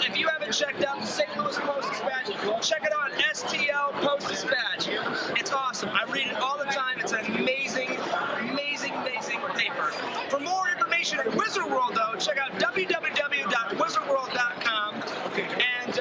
if you haven't checked out the St. Louis Post-Dispatch, check it out on STL Post-Dispatch. It's awesome. I read it all the time. It's an amazing, amazing, amazing paper. For more information at Wizard World, though, check out www.wizardworld.com. And